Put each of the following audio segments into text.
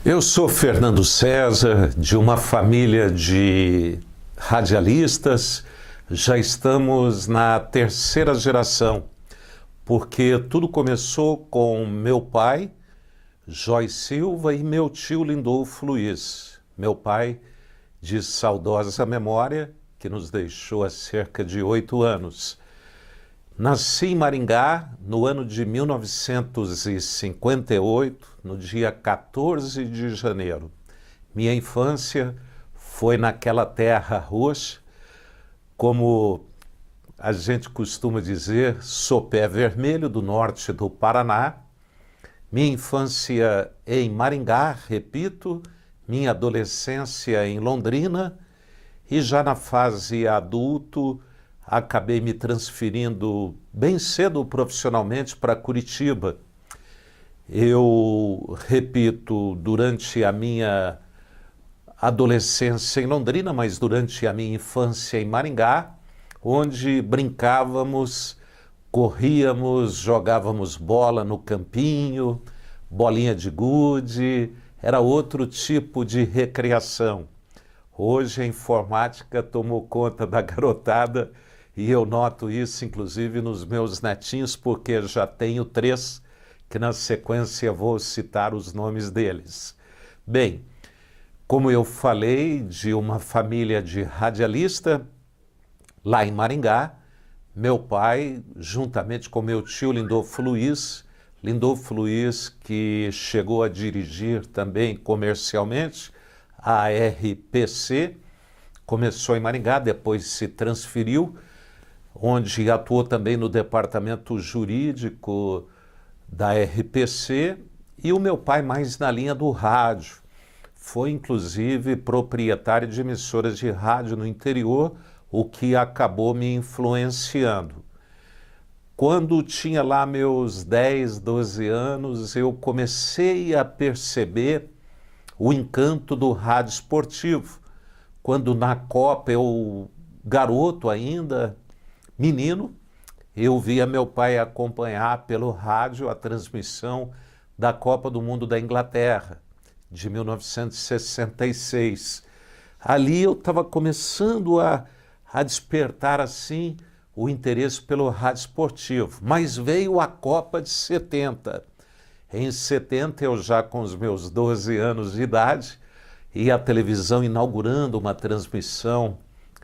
Eu sou Fernando César, de uma família de radialistas. Já estamos na terceira geração, porque tudo começou com meu pai, Joy Silva, e meu tio Lindolfo Luiz. Meu pai, de saudosa memória, que nos deixou há cerca de 8 anos. Nasci em Maringá no ano de 1958, no dia 14 de janeiro. Minha infância foi naquela terra roxa, como a gente costuma dizer, sou pé vermelho do norte do Paraná. Minha infância em Maringá, repito, minha adolescência em Londrina, e já na fase adulto, acabei me transferindo bem cedo profissionalmente para Curitiba. Eu, repito, durante a minha adolescência em Londrina, mas durante a minha infância em Maringá, onde brincávamos, corríamos, jogávamos bola no campinho, bolinha de gude, era outro tipo de recreação. Hoje a informática tomou conta da garotada e eu noto isso inclusive nos meus netinhos, porque já tenho 3, que na sequência vou citar os nomes deles. Bem, como eu falei, de uma família de radialista, lá em Maringá, meu pai, juntamente com meu tio Lindolfo Luiz, que chegou a dirigir também comercialmente a RPC, começou em Maringá, depois se transferiu, onde atuou também no departamento jurídico da RPC, e o meu pai mais na linha do rádio. Foi inclusive proprietário de emissoras de rádio no interior, o que acabou me influenciando. Quando tinha lá meus 10, 12 anos, eu comecei a perceber o encanto do rádio esportivo. Quando na Copa, eu, garoto ainda, menino, eu via meu pai acompanhar pelo rádio a transmissão da Copa do Mundo da Inglaterra, de 1966. Ali eu estava começando a despertar assim o interesse pelo rádio esportivo, mas veio a Copa de 70. Em 70, eu já com os meus 12 anos de idade, e a televisão inaugurando uma transmissão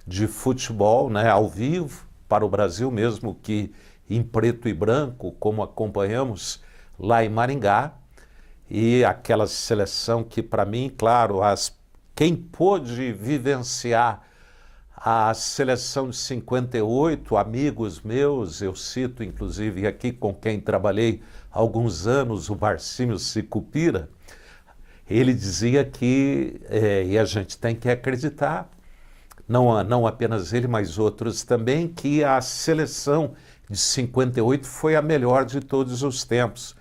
de futebol, né, ao vivo, para o Brasil, mesmo que em preto e branco, como acompanhamos lá em Maringá, e aquela seleção que, para mim, claro, quem pôde vivenciar a seleção de 58, amigos meus, eu cito inclusive aqui com quem trabalhei alguns anos, o Barcímio Sicupira, ele dizia que, e a gente tem que acreditar, não apenas ele, mas outros também, que a seleção de 58 foi a melhor de todos os tempos.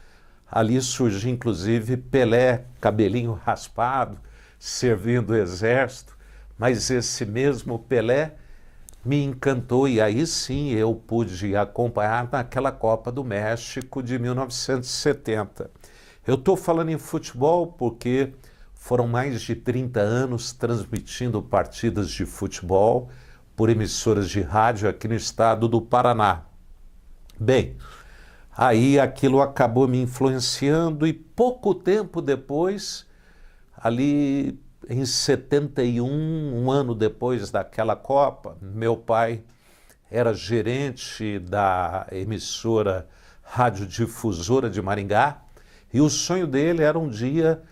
Ali surgiu inclusive Pelé, cabelinho raspado, servindo o exército, mas esse mesmo Pelé me encantou, e aí sim eu pude acompanhar naquela Copa do México de 1970. Eu estou falando em futebol porque foram mais de 30 anos transmitindo partidas de futebol por emissoras de rádio aqui no estado do Paraná. Bem, aí aquilo acabou me influenciando, e pouco tempo depois, ali em 71, um ano depois daquela Copa, meu pai era gerente da emissora radiodifusora de Maringá, e o sonho dele era um dia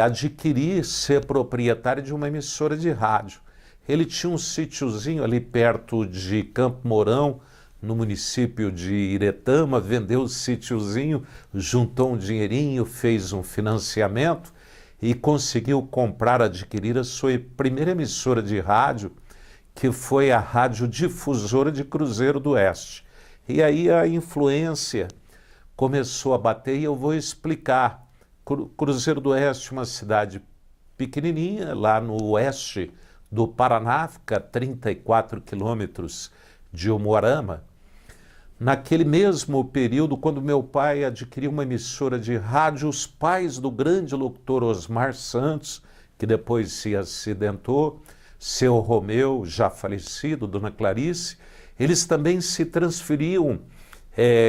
adquirir, ser proprietário de uma emissora de rádio. Ele tinha um sítiozinho ali perto de Campo Mourão, no município de Iretama, vendeu o sítiozinho, juntou um dinheirinho, fez um financiamento e conseguiu adquirir a sua primeira emissora de rádio, que foi a Radiodifusora de Cruzeiro do Oeste. E aí a influência começou a bater, e eu vou explicar. Cruzeiro do Oeste, uma cidade pequenininha, lá no oeste do Paraná, fica a 34 quilômetros de Umuarama. naquele mesmo período, quando meu pai adquiriu uma emissora de rádio, os pais do grande locutor Osmar Santos, que depois se acidentou, seu Romeu, já falecido, dona Clarice, eles também se transferiam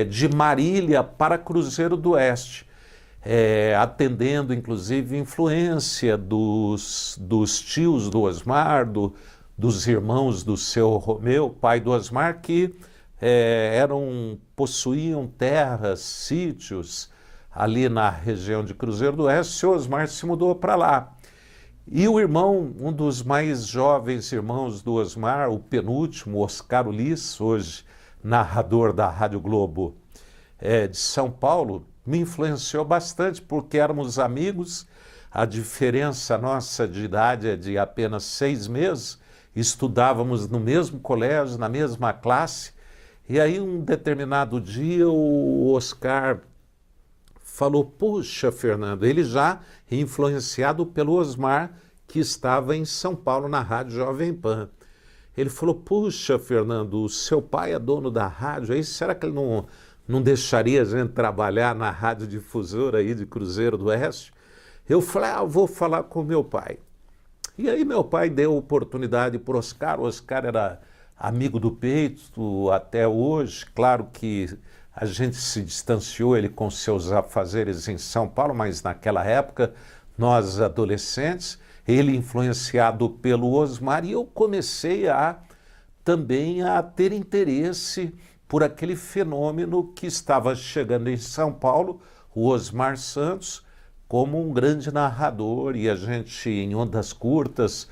de Marília para Cruzeiro do Oeste, atendendo inclusive influência dos tios do Osmar, dos irmãos do seu Romeu, pai do Osmar, que possuíam terras, sítios ali na região de Cruzeiro do Oeste. O Osmar se mudou para lá. E o irmão, um dos mais jovens irmãos do Osmar, o penúltimo, Oscar Ulisses, hoje narrador da Rádio Globo de São Paulo, me influenciou bastante porque éramos amigos. A diferença nossa de idade é de apenas 6 meses, estudávamos no mesmo colégio, na mesma classe, e aí um determinado dia o Oscar falou: puxa, Fernando, ele já influenciado pelo Osmar, que estava em São Paulo na Rádio Jovem Pan. Ele falou: puxa, Fernando, o seu pai é dono da rádio, aí será que ele não deixaria a gente trabalhar na radiodifusora aí de Cruzeiro do Oeste? Eu falei: eu vou falar com meu pai. E aí meu pai deu oportunidade para o Oscar era amigo do peito até hoje. Claro que a gente se distanciou, ele com seus afazeres em São Paulo, mas naquela época, nós adolescentes, ele influenciado pelo Osmar, e eu comecei também a ter interesse por aquele fenômeno que estava chegando em São Paulo, o Osmar Santos, como um grande narrador, e a gente em ondas curtas,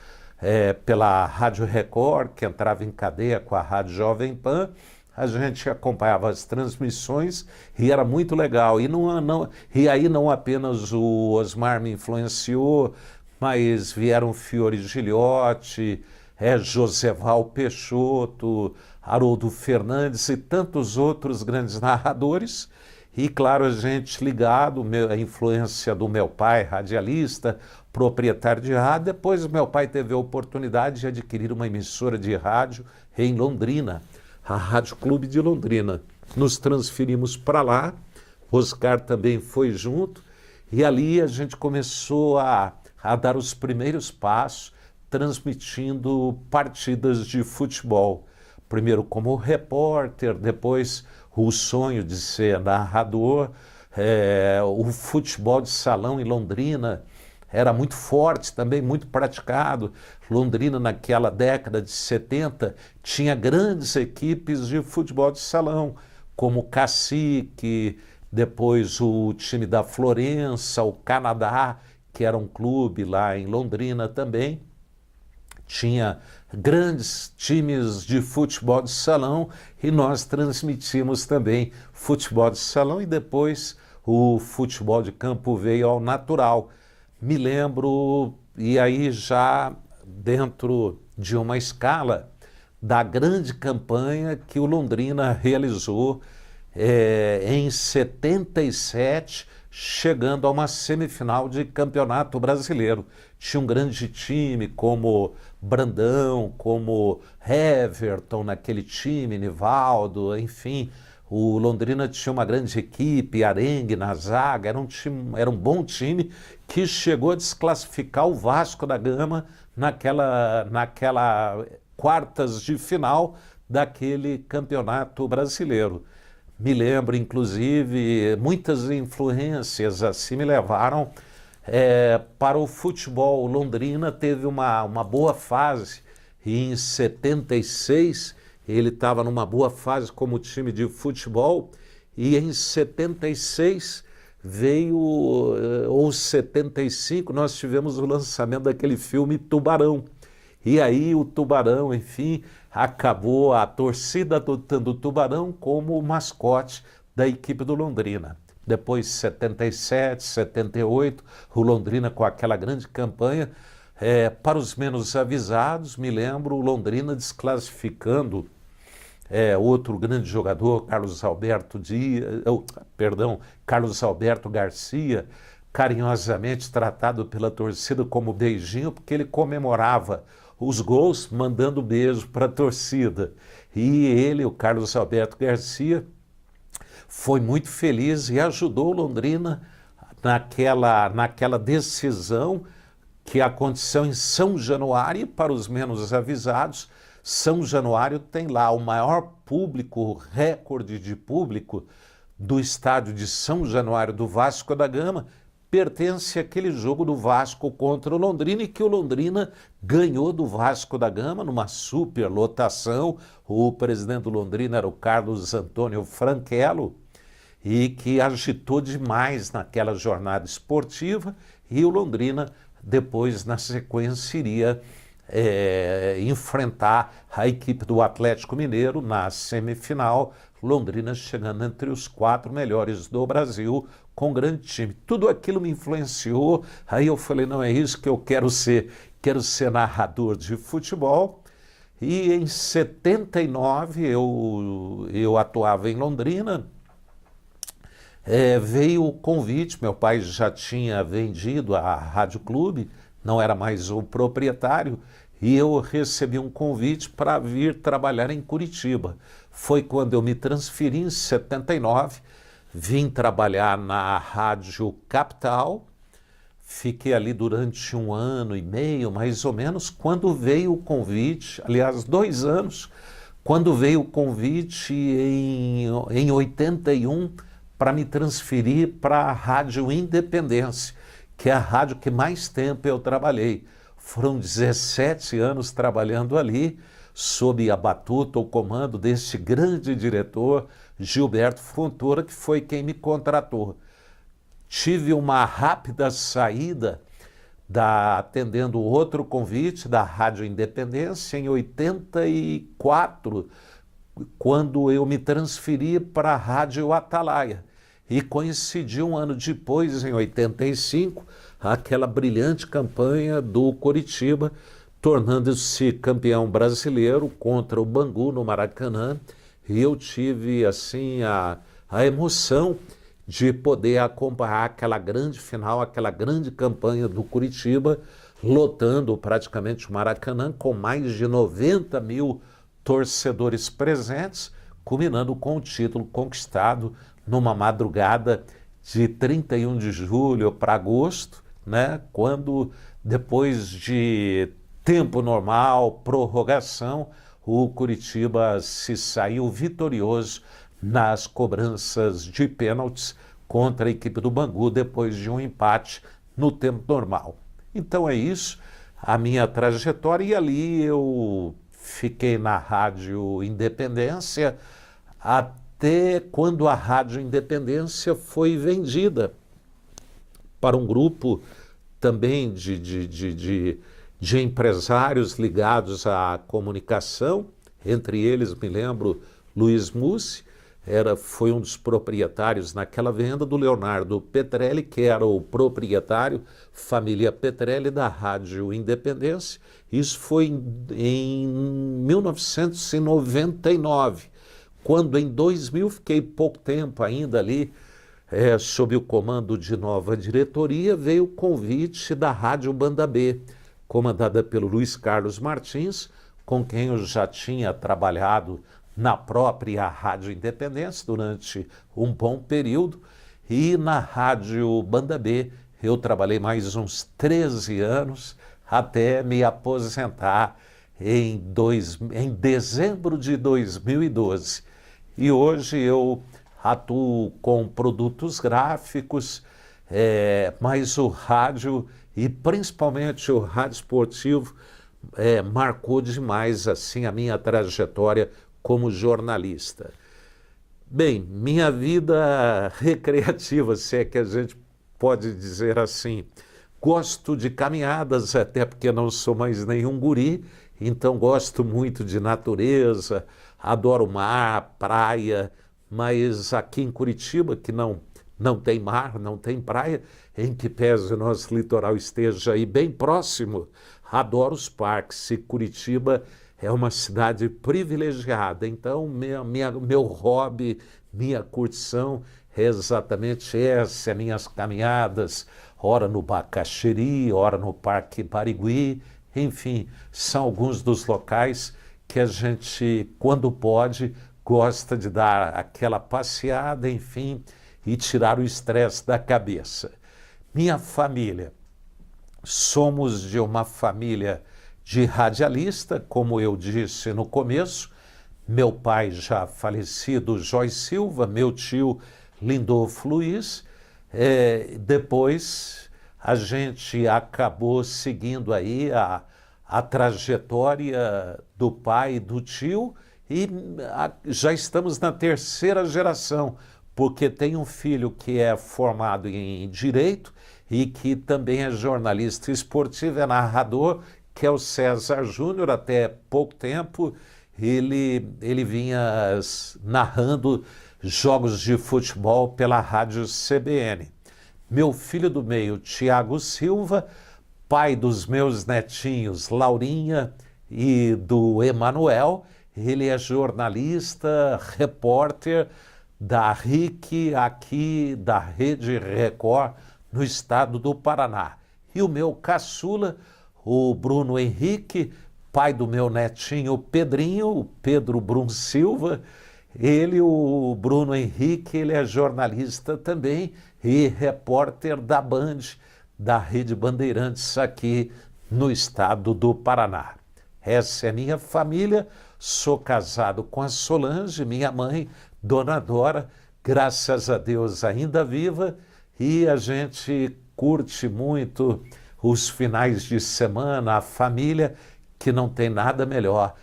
pela Rádio Record, que entrava em cadeia com a Rádio Jovem Pan, a gente acompanhava as transmissões e era muito legal. E aí não apenas o Osmar me influenciou, mas vieram Fiore Giliotti, Joseval Peixoto, Haroldo Fernandes e tantos outros grandes narradores. E claro, a gente ligado, a influência do meu pai, radialista, proprietário de rádio. Depois meu pai teve a oportunidade de adquirir uma emissora de rádio em Londrina, a Rádio Clube de Londrina. Nos transferimos para lá, Oscar também foi junto, e ali a gente começou a dar os primeiros passos, transmitindo partidas de futebol. Primeiro como repórter, depois o sonho de ser narrador. O futebol de salão em Londrina era muito forte, também muito praticado. Londrina, naquela década de 70, tinha grandes equipes de futebol de salão, como o Cacique, depois o time da Florença, o Canadá, que era um clube lá em Londrina também. Tinha grandes times de futebol de salão e nós transmitimos também futebol de salão, e depois o futebol de campo veio ao natural. Me lembro, e aí já dentro de uma escala, da grande campanha que o Londrina realizou em 77, chegando a uma semifinal de campeonato brasileiro. Tinha um grande time como Brandão, como Everton naquele time, Nivaldo, enfim. O Londrina tinha uma grande equipe, Arengue na zaga, era um bom time que chegou a desclassificar o Vasco da Gama naquela quartas de final daquele campeonato brasileiro. Me lembro, inclusive, muitas influências assim me levaram para o futebol. Londrina teve uma boa fase, e em 76 ele estava numa boa fase como time de futebol, e em 76 veio, ou 75, nós tivemos o lançamento daquele filme Tubarão. E aí o Tubarão, enfim, acabou a torcida adotando o Tubarão como o mascote da equipe do Londrina. Depois, 77, 78, o Londrina com aquela grande campanha. Para os menos avisados, me lembro o Londrina desclassificando outro grande jogador, Carlos Alberto Garcia, carinhosamente tratado pela torcida como Beijinho, porque ele comemorava os gols, mandando beijo para a torcida. E ele, o Carlos Alberto Garcia, foi muito feliz e ajudou Londrina naquela decisão que aconteceu em São Januário. Para os menos avisados, São Januário tem lá o maior público, recorde de público do estádio de São Januário do Vasco da Gama, pertence àquele jogo do Vasco contra o Londrina, e que o Londrina ganhou do Vasco da Gama numa superlotação. O presidente do Londrina era o Carlos Antônio Frankello, e que agitou demais naquela jornada esportiva, e o Londrina depois, na sequência, iria enfrentar a equipe do Atlético Mineiro na semifinal, Londrina chegando entre os 4 melhores do Brasil, com grande time. Tudo aquilo me influenciou, aí eu falei, não é isso que eu quero ser narrador de futebol. E em 79 eu atuava em Londrina, veio o convite, meu pai já tinha vendido a Rádio Clube, não era mais o proprietário, e eu recebi um convite para vir trabalhar em Curitiba. Foi quando eu me transferi em 79, vim trabalhar na Rádio Capital, fiquei ali durante 1 ano e meio, mais ou menos, quando veio o convite, aliás, 2 anos, quando veio o convite em 81, para me transferir para a Rádio Independência, que é a rádio que mais tempo eu trabalhei. Foram 17 anos trabalhando ali, sob a batuta, o comando desse grande diretor, Gilberto Fontoura, que foi quem me contratou. Tive uma rápida saída atendendo outro convite da Rádio Independência em 84, quando eu me transferi para a Rádio Atalaia. E coincidiu 1 ano depois, em 85, aquela brilhante campanha do Coritiba, tornando-se campeão brasileiro contra o Bangu no Maracanã. E eu tive assim a emoção de poder acompanhar aquela grande final, aquela grande campanha do Coritiba, lotando praticamente o Maracanã com mais de 90 mil torcedores presentes, culminando com o título conquistado numa madrugada de 31 de julho para agosto, né, quando, depois de tempo normal, prorrogação, o Coritiba se saiu vitorioso nas cobranças de pênaltis contra a equipe do Bangu, depois de um empate no tempo normal. Então é isso, a minha trajetória, e ali eu fiquei na Rádio Independência até quando a Rádio Independência foi vendida para um grupo também de empresários ligados à comunicação, entre eles, me lembro, Luiz Mussi, foi um dos proprietários naquela venda, do Leonardo Petrelli, que era o proprietário, família Petrelli, da Rádio Independência. Isso foi em 1999, quando em 2000 fiquei pouco tempo ainda ali, sob o comando de nova diretoria, veio o convite da Rádio Banda B, comandada pelo Luiz Carlos Martins, com quem eu já tinha trabalhado na própria Rádio Independência durante um bom período, e na Rádio Banda B eu trabalhei mais uns 13 anos até me aposentar em dezembro de 2012. E hoje eu atuo com produtos gráficos, mas o rádio, e principalmente o rádio esportivo, marcou demais assim a minha trajetória como jornalista. Bem, minha vida recreativa, se é que a gente pode dizer assim, gosto de caminhadas, até porque não sou mais nenhum guri, então gosto muito de natureza, adoro mar, praia, mas aqui em Curitiba, que não tem mar, não tem praia, em que pese o nosso litoral esteja aí bem próximo, adoro os parques, e Curitiba é uma cidade privilegiada, então meu hobby, minha curtição é exatamente essa, minhas caminhadas, ora no Bacaxeri, ora no Parque Barigui, Enfim, são alguns dos locais que a gente, quando pode, gosta de dar aquela passeada, enfim, e tirar o estresse da cabeça. Minha família, somos de uma família de radialista, como eu disse no começo. Meu pai já falecido, Joy Silva, meu tio Lindolfo Luiz. Depois a gente acabou seguindo aí a trajetória do pai e do tio e já estamos na terceira geração, porque tem um filho que é formado em Direito e que também é jornalista esportivo, é narrador, que é o César Júnior. Até pouco tempo ele vinha narrando jogos de futebol pela rádio CBN. Meu filho do meio, Tiago Silva, pai dos meus netinhos, Laurinha e do Emanuel, ele é jornalista, repórter da RIC, aqui da Rede Record, no estado do Paraná. E o meu caçula, o Bruno Henrique, pai do meu netinho Pedrinho, o Pedro Brum Silva. O Bruno Henrique, ele é jornalista também e repórter da Band, da Rede Bandeirantes aqui no estado do Paraná. Essa é minha família, sou casado com a Solange, minha mãe, Dona Dora, graças a Deus ainda viva, e a gente curte muito os finais de semana, a família, que não tem nada melhor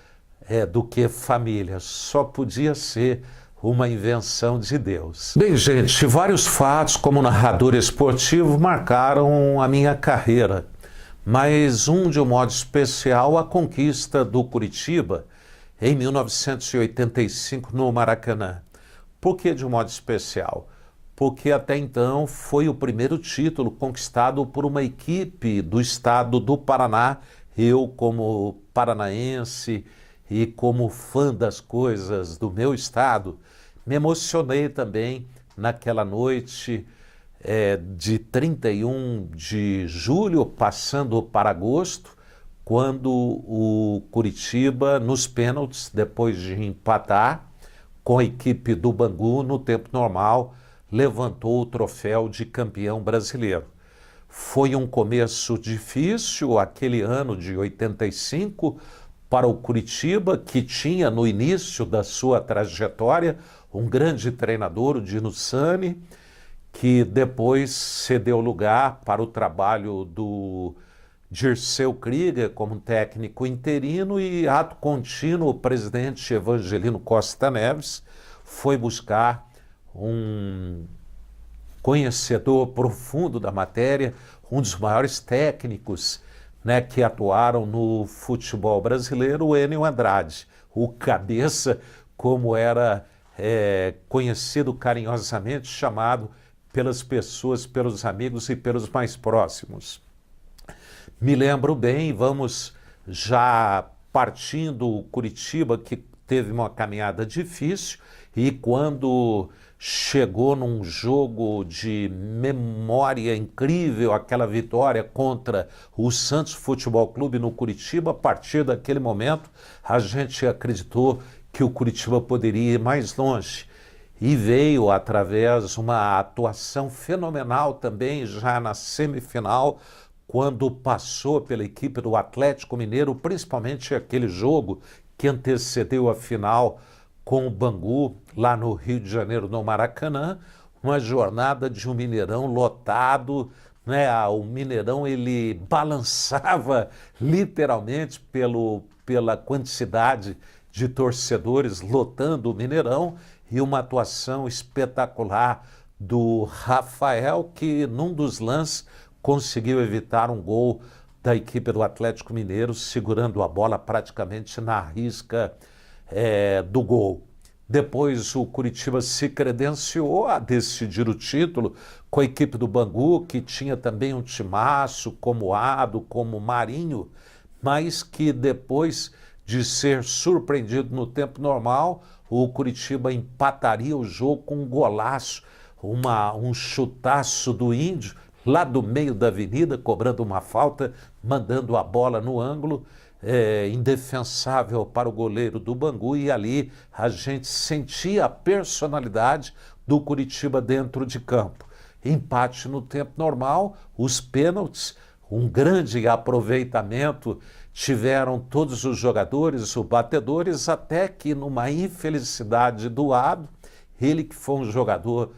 do que família, só podia ser uma invenção de Deus. Bem, gente, vários fatos como narrador esportivo marcaram a minha carreira, mas de um modo especial, a conquista do Curitiba em 1985 no Maracanã. Por que de um modo especial? Porque até então foi o primeiro título conquistado por uma equipe do estado do Paraná. Eu, como paranaense e como fã das coisas do meu estado, me emocionei também naquela noite de 31 de julho, passando para agosto, quando o Curitiba, nos pênaltis, depois de empatar com a equipe do Bangu no tempo normal, levantou o troféu de campeão brasileiro. Foi um começo difícil, aquele ano de 85, para o Curitiba, que tinha no início da sua trajetória um grande treinador, o Dino Sani, que depois cedeu lugar para o trabalho do Dirceu Krieger como técnico interino, e ato contínuo o presidente Evangelino Costa Neves foi buscar um conhecedor profundo da matéria, um dos maiores técnicos que atuaram no futebol brasileiro, o Enio Andrade, o Cabeça, como era conhecido carinhosamente, chamado pelas pessoas, pelos amigos e pelos mais próximos. Me lembro bem, vamos já partindo, o Curitiba, que teve uma caminhada difícil, e quando chegou num jogo de memória incrível, aquela vitória contra o Santos Futebol Clube no Curitiba, a partir daquele momento a gente acreditou que o Curitiba poderia ir mais longe. E veio através de uma atuação fenomenal também, já na semifinal, quando passou pela equipe do Atlético Mineiro, principalmente aquele jogo que antecedeu a final com o Bangu, lá no Rio de Janeiro, no Maracanã, uma jornada de um Mineirão lotado, o Mineirão ele balançava literalmente pela quantidade de torcedores lotando o Mineirão, e uma atuação espetacular do Rafael, que num dos lances conseguiu evitar um gol da equipe do Atlético Mineiro, segurando a bola praticamente na risca do gol. Depois o Curitiba se credenciou a decidir o título com a equipe do Bangu, que tinha também um timaço como Ado, como Marinho, mas que depois de ser surpreendido no tempo normal, o Curitiba empataria o jogo com um golaço, um chutaço do Índio, lá do meio da avenida, cobrando uma falta, mandando a bola no ângulo, indefensável para o goleiro do Bangu, e ali a gente sentia a personalidade do Curitiba dentro de campo. Empate no tempo normal, os pênaltis, um grande aproveitamento tiveram todos os jogadores, os batedores, até que numa infelicidade do Ado, ele que foi um jogador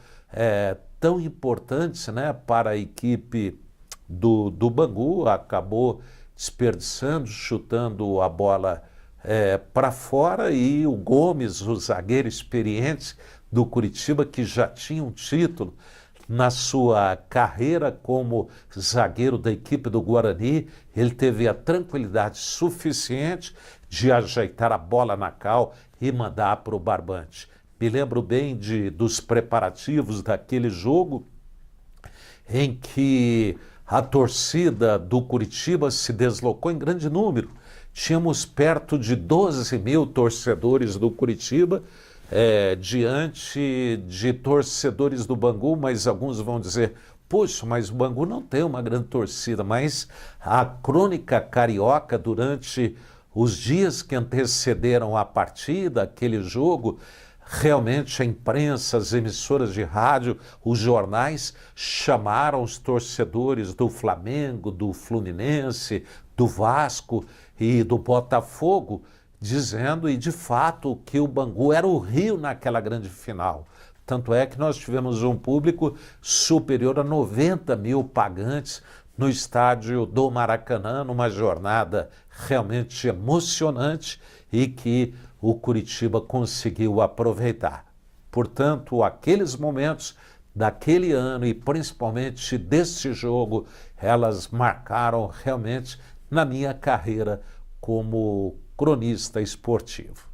tão importante, né, para a equipe do Bangu, acabou desperdiçando, chutando a bola para fora, e o Gomes, o zagueiro experiente do Curitiba, que já tinha um título na sua carreira como zagueiro da equipe do Guarani, ele teve a tranquilidade suficiente de ajeitar a bola na cal e mandar para o barbante. Me lembro bem dos preparativos daquele jogo, em que a torcida do Curitiba se deslocou em grande número. Tínhamos perto de 12 mil torcedores do Curitiba, diante de torcedores do Bangu, mas alguns vão dizer, poxa, mas o Bangu não tem uma grande torcida. Mas a crônica carioca, durante os dias que antecederam a partida, aquele jogo, realmente a imprensa, as emissoras de rádio, os jornais chamaram os torcedores do Flamengo, do Fluminense, do Vasco e do Botafogo, dizendo, e de fato, que o Bangu era o Rio naquela grande final. Tanto é que nós tivemos um público superior a 90 mil pagantes no estádio do Maracanã, numa jornada realmente emocionante e que o Curitiba conseguiu aproveitar. Portanto, aqueles momentos daquele ano e principalmente desse jogo, elas marcaram realmente na minha carreira como cronista esportivo.